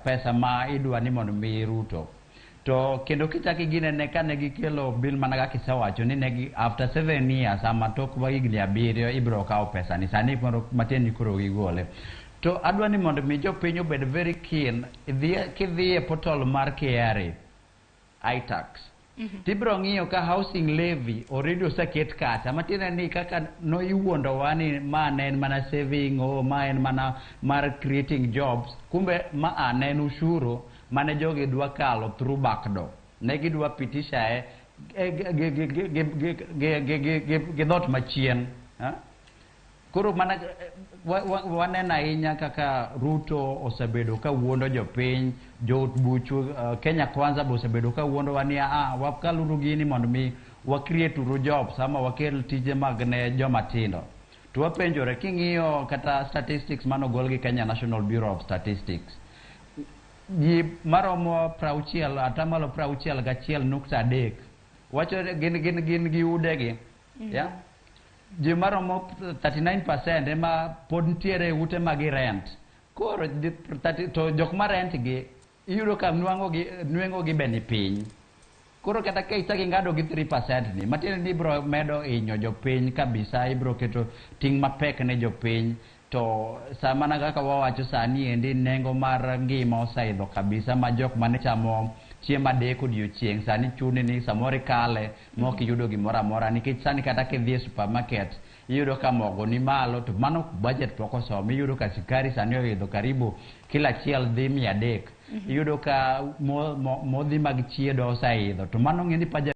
pesa ma idwa ni mondo mi Ruto. To kendo kichaki gine ne kane gikelo bill managa kisewacho ni negi after 7 years ama tok higni 7 ibiro kawo pesa ni sani matin koro gigole. To adwa ni mondo mi jopiny obed very keen kidhi e portal mar KRA iTax. Tibiro ng'iyo ka housing levy already oseket kacha matiende ni kaka no iwuondowa ni ma ne en mana saving ma en mana mar creating jobs, kumbe ma en ushuru mane jogi dwa kalo through backdoor. Ne gidwa pitisha gi dhot machien. Koro mana waneno ahinya kaka Ruto osebedo ka wuondo jopiny, jout buchu Kenya Kwanza bo osebedo ka wuondo wa ni wakaluru gini mondo mi create uru jobs ama wakel tije mag ne joma tindo. To wapenjore king'iyo kata statistics manogol gi Kenya National Bureau of Statistics. Ji maromo 60 atamalo 61.3 wacho gin gi udegi. Yeah. Ji maromo 39% ema pod ntiere ute magi rent. Koro to jok ma rent gi iyudo ka nweng'o gi beni piny. Koro kata ka ichaki ngado gi 3% ni matiende ni ibro medo inyo jopiny kabisa, ibro keto ting' mapek ne jopiny. To samana kaka wawacho sani endi nengo mar ngima osaidho kabisa ma jok mane chamo chiemo adek odiochieng' sani chuni ni samoro kale mok iyudo gimoro amora nikech sani kata kidhi e supermarket iyudo ka mogo ni malo to mano budget pok osom. Iyudo ka sukari sani oidho karibu kilo achiel dhi 300. Iyudo ka modhi mag chiedo osaidho to mano ng'eni